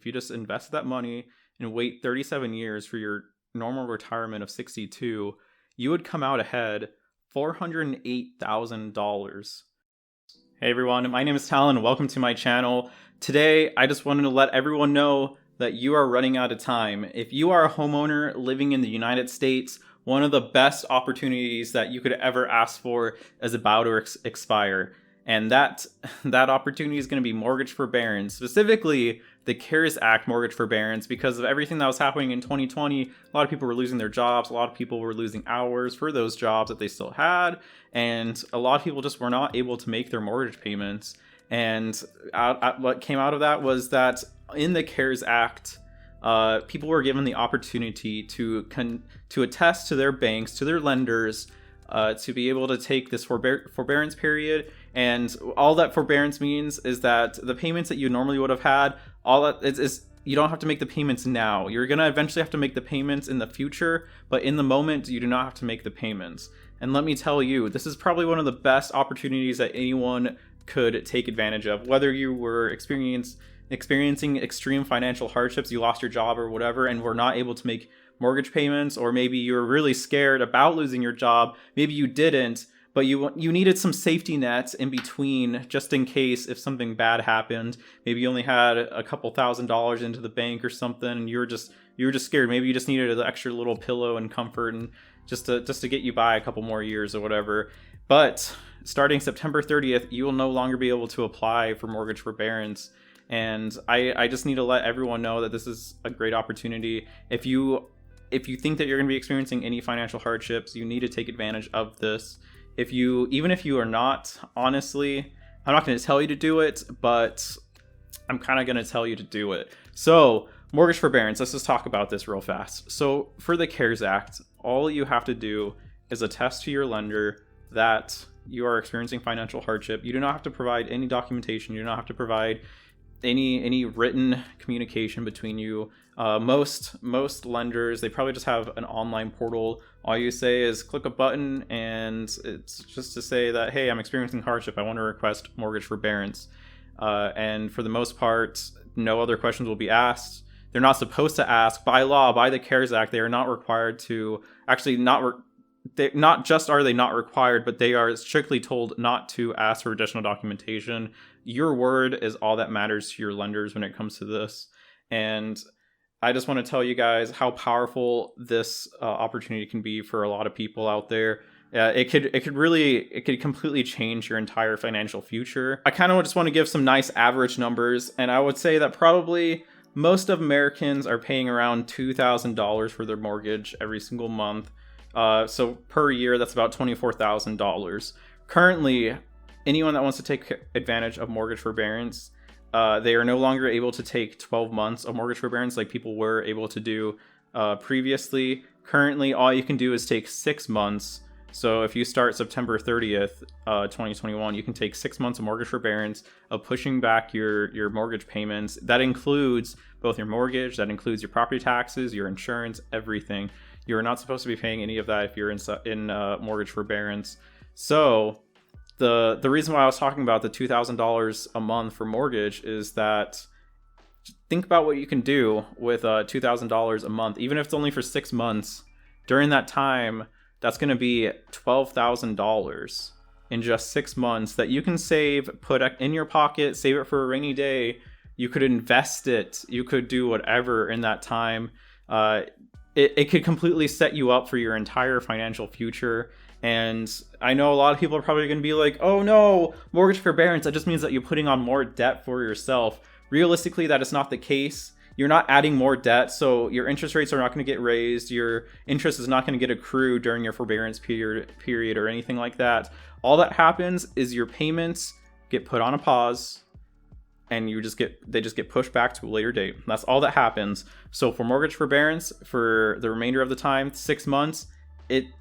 If you just invest that money and wait 37 years for your normal retirement of 62, you would come out ahead $408,000. Hey everyone, my name is Talon and welcome to my channel. Today, I just wanted to let everyone know that you are running out of time. If you are a homeowner living in the United States, one of the best opportunities that you could ever ask for is about to expire. And that opportunity is going to be mortgage forbearance, specifically the CARES Act mortgage forbearance, because of everything that was happening in 2020. A lot of people were losing their jobs. A lot of people were losing hours for those jobs that they still had. And a lot of people just were not able to make their mortgage payments. And what came out of that was that in the CARES Act, people were given the opportunity to attest to their banks, to their lenders, to be able to take this forbearance period. And all that forbearance means is that the payments that you normally would have had, all that is you don't have to make the payments now. You're going to eventually have to make the payments in the future, but in the moment, you do not have to make the payments. And let me tell you, this is probably one of the best opportunities that anyone could take advantage of. Whether you were experiencing extreme financial hardships, you lost your job or whatever, and were not able to make mortgage payments, or maybe you were really scared about losing your job, maybe you didn't, but you needed some safety nets in between just in case if something bad happened. Maybe you only had a couple $1,000s into the bank or something, and you were just scared. Maybe you just needed an extra little pillow and comfort, and just to get you by a couple more years or whatever. But starting September 30th, you will no longer be able to apply for mortgage forbearance. And I just need to let everyone know that this is a great opportunity. If you think that you're going to be experiencing any financial hardships, you need to take advantage of this. Even if you are not, honestly, I'm not going to tell you to do it, but I'm kind of going to tell you to do it. So, mortgage forbearance, let's just talk about this real fast. So, for the CARES Act, all you have to do is attest to your lender that you are experiencing financial hardship. You do not have to provide any documentation. You do not have to provide any written communication between you. Most lenders, they probably just have an online portal. All you say is click a button, and it's just to say that, hey, I'm experiencing hardship, I want to request mortgage forbearance. And for the most part, no other questions will be asked. They're not supposed to ask. By law, by the CARES Act, they are not required to, actually not just are they not required, but they are strictly told not to ask for additional documentation. Your word is all that matters to your lenders when it comes to this. And I just want to tell you guys how powerful this opportunity can be for a lot of people out there. It could completely change your entire financial future. I kind of just want to give some nice average numbers, and I would say that probably most of Americans are paying around $2,000 for their mortgage every single month. So per year, that's about $24,000. Currently, anyone that wants to take advantage of mortgage forbearance, they are no longer able to take 12 months of mortgage forbearance like people were able to do previously. Currently, all you can do is take 6 months. So if you start September 30th, 2021, you can take 6 months of mortgage forbearance of pushing back your mortgage payments. That includes both your mortgage, that includes your property taxes, your insurance, everything. You're not supposed to be paying any of that if you're in mortgage forbearance. So the reason why I was talking about the $2,000 a month for mortgage is that think about what you can do with $2,000 a month, even if it's only for 6 months. During that time, that's going to be $12,000 in just 6 months that you can save, put in your pocket, save it for a rainy day. You could invest it. You could do whatever in that time. It could completely set you up for your entire financial future. And I know a lot of people are probably going to be like, oh no, mortgage forbearance, that just means that you're putting on more debt for yourself. Realistically, that is not the case. You're not adding more debt, so your interest rates are not going to get raised. Your interest is not going to get accrued during your forbearance period or anything like that. All that happens is your payments get put on a pause, and they just get pushed back to a later date. That's all that happens. So for mortgage forbearance, for the remainder of the time, 6 months,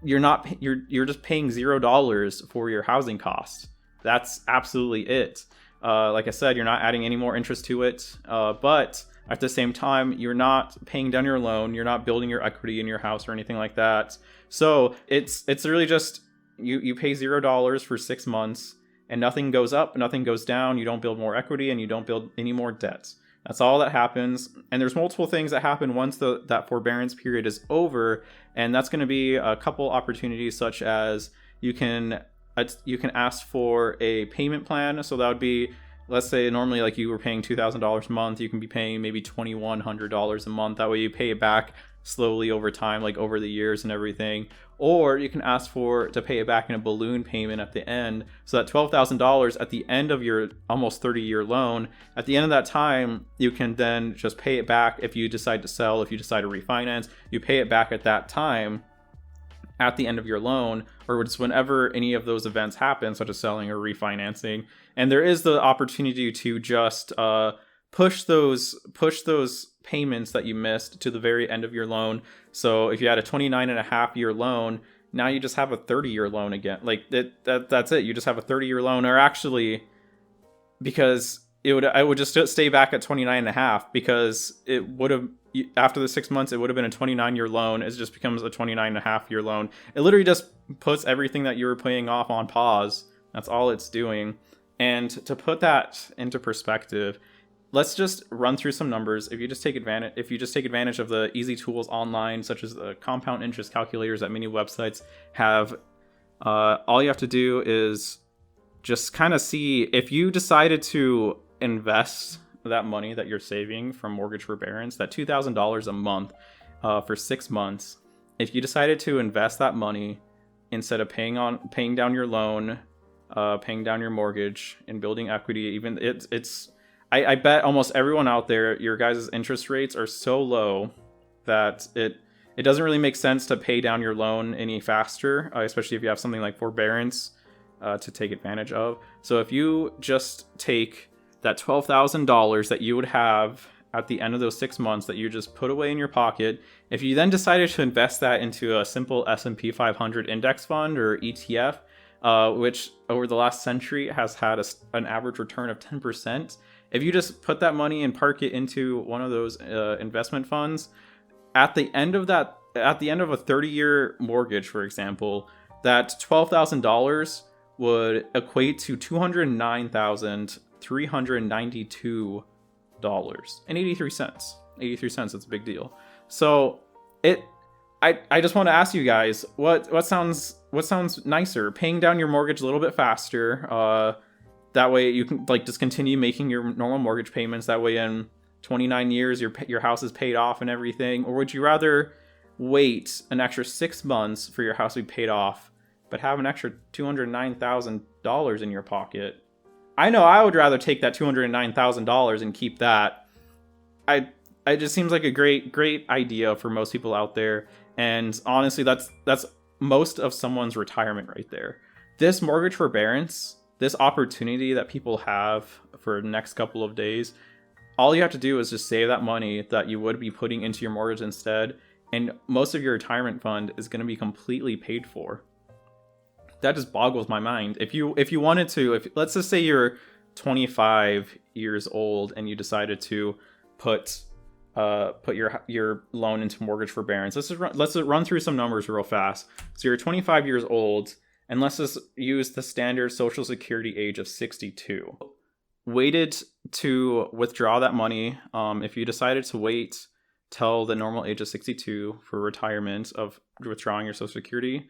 you're just paying $0 for your housing costs. That's absolutely it. Like I said, you're not adding any more interest to it, but at the same time, you're not paying down your loan, you're not building your equity in your house or anything like that. So it's really just you pay $0 for 6 months, and nothing goes up, nothing goes down. You don't build more equity, and you don't build any more debt. That's all that happens. And there's multiple things that happen once that forbearance period is over, and that's going to be a couple opportunities, such as you can ask for a payment plan. So that would be, let's say normally like you were paying $2,000 a month, you can be paying maybe $2,100 a month. That way you pay it back slowly over time, like over the years and everything. Or you can ask to pay it back in a balloon payment at the end. So that $12,000 at the end of your almost 30-year loan, at the end of that time, you can then just pay it back. If you decide to sell, if you decide to refinance, you pay it back at that time at the end of your loan, or just whenever any of those events happen, such as selling or refinancing. And there is the opportunity to just push those payments that you missed to the very end of your loan. So if you had a 29.5-year loan, now you just have a 30-year loan again. Like that's it. You just have a 30-year loan, or actually, because I would just stay back at 29.5, because it would have, after the 6 months, it would have been a 29-year loan. It just becomes a 29.5-year loan. It literally just puts everything that you were paying off on pause. That's all it's doing. And to put that into perspective, let's just run through some numbers. If you just take advantage of the easy tools online, such as the compound interest calculators that many websites have, all you have to do is just kind of see, if you decided to invest that money that you're saving from mortgage forbearance, that $2,000 a month for 6 months, if you decided to invest that money instead of paying down your loan, paying down your mortgage and building equity, even I bet almost everyone out there, your guys' interest rates are so low that it doesn't really make sense to pay down your loan any faster, especially if you have something like forbearance to take advantage of. So if you just take that $12,000 that you would have at the end of those 6 months that you just put away in your pocket, if you then decided to invest that into a simple S&P 500 index fund or ETF, which over the last century has had an average return of 10%, if you just put that money and park it into one of those investment funds, at the end of a 30-year mortgage, for example, that $12,000 would equate to $209,392 and 83 cents. 83 cents, it's a big deal. So I just want to ask you guys, what sounds nicer? Paying down your mortgage a little bit faster, that way you can just continue making your normal mortgage payments. That way in 29 years your house is paid off and everything. Or would you rather wait an extra 6 months for your house to be paid off, but have an extra $209,000 in your pocket? I know I would rather take that $209,000 and keep that. It just seems like a great idea for most people out there. And honestly, that's most of someone's retirement right there. This mortgage forbearance, this opportunity that people have for the next couple of days, all you have to do is just save that money that you would be putting into your mortgage instead, and most of your retirement fund is going to be completely paid for. That just boggles my mind. If you wanted to, let's just say you're 25 years old and you decided to put your loan into mortgage forbearance. Let's run through some numbers real fast. So you're 25 years old, and let's just use the standard Social Security age of 62. Waited to withdraw that money. If you decided to wait till the normal age of 62 for retirement of withdrawing your Social Security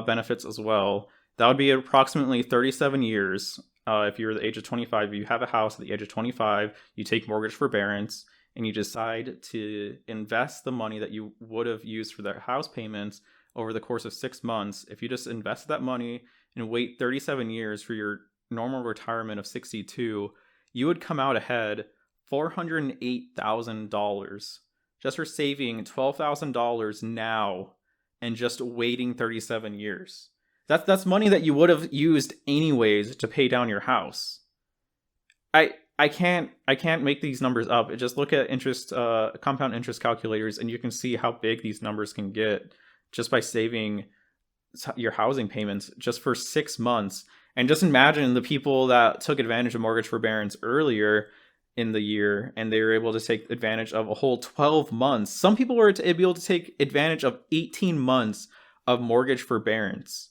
benefits as well, that would be approximately 37 years. If you're the age of 25, if you have a house at the age of 25, you take mortgage forbearance, and you decide to invest the money that you would have used for their house payments over the course of 6 months. If you just invest that money and wait 37 years for your normal retirement of 62, you would come out ahead $408,000 just for saving $12,000 now and just waiting 37 years. That's money that you would have used anyways to pay down your house. I can't make these numbers up. Just look at compound interest calculators, and you can see how big these numbers can get just by saving your housing payments just for 6 months. And just imagine the people that took advantage of mortgage forbearance earlier in the year, and they were able to take advantage of a whole 12 months. Some people were able to take advantage of 18 months of mortgage forbearance.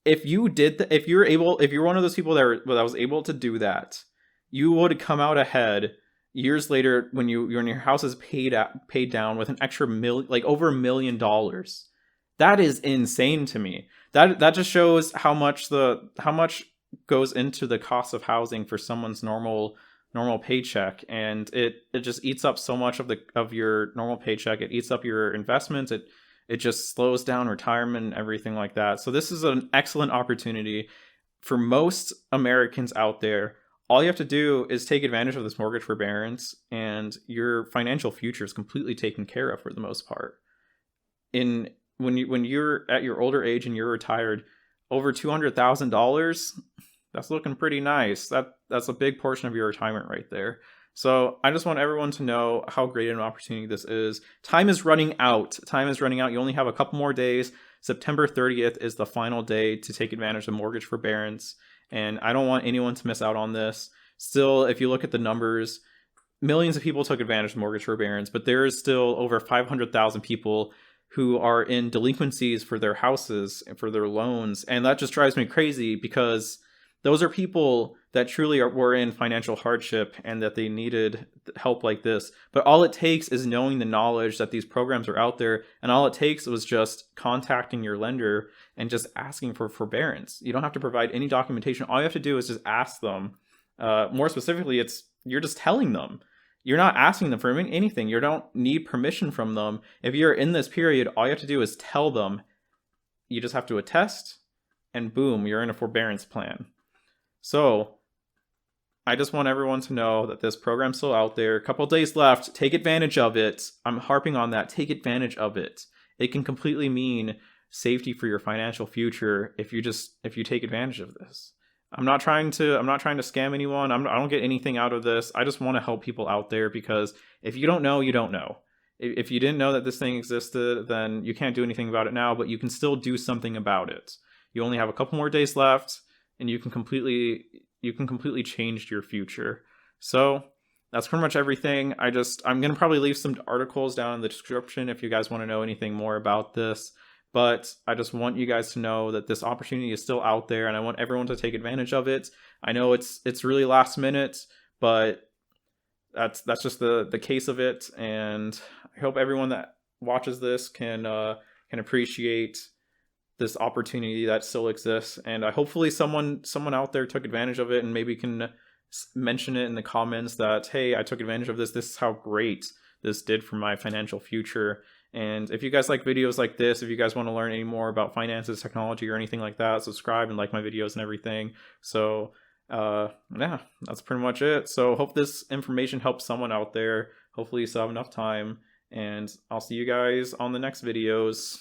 If you're one of those people that was able to do that, you would come out ahead years later, when your house is paid down with an extra like over $1 million. That is insane to me. That just shows how much goes into the cost of housing for someone's normal paycheck, and it just eats up so much of your normal paycheck. It eats up your investments. It just slows down retirement and everything like that. So this is an excellent opportunity for most Americans out there. All you have to do is take advantage of this mortgage forbearance, and your financial future is completely taken care of for the most part. When you're at your older age and you're retired, over $200,000, that's looking pretty nice. That's a big portion of your retirement right there. So I just want everyone to know how great an opportunity this is. Time is running out. Time is running out. You only have a couple more days. September 30th is the final day to take advantage of mortgage forbearance, and I don't want anyone to miss out on this. Still, if you look at the numbers, millions of people took advantage of mortgage forbearance, but there is still over 500,000 people who are in delinquencies for their houses and for their loans, and that just drives me crazy, because those are people that truly were in financial hardship and that they needed help like this. But all it takes is knowing the knowledge that these programs are out there, and all it takes was just contacting your lender and just asking for forbearance. You don't have to provide any documentation. All you have to do is just ask them. More specifically, you're just telling them. You're not asking them for anything. You don't need permission from them. If you're in this period, all you have to do is tell them. You just have to attest, and boom, you're in a forbearance plan. So I just want everyone to know that this program's still out there. A couple days left. Take advantage of it. I'm harping on that. Take advantage of it. It can completely mean safety for your financial future if you take advantage of this. I'm not trying to scam anyone. I don't get anything out of this. I just want to help people out there, because if you don't know, you don't know. If you didn't know that this thing existed, then you can't do anything about it now, but you can still do something about it. You only have a couple more days left, and you can completely change your future. So that's pretty much everything. I'm going to probably leave some articles down in the description if you guys want to know anything more about this. But I just want you guys to know that this opportunity is still out there, and I want everyone to take advantage of it. I know it's really last minute, but that's just the case of it. And I hope everyone that watches this can appreciate this opportunity that still exists, and hopefully someone out there took advantage of it, and maybe can mention it in the comments that, hey, I took advantage of this. This is how great this did for my financial future. And if you guys like videos like this, if you guys want to learn any more about finances, technology, or anything like that, subscribe and like my videos and everything. So yeah, that's pretty much it. So hope this information helps someone out there. Hopefully you still have enough time, and I'll see you guys on the next videos.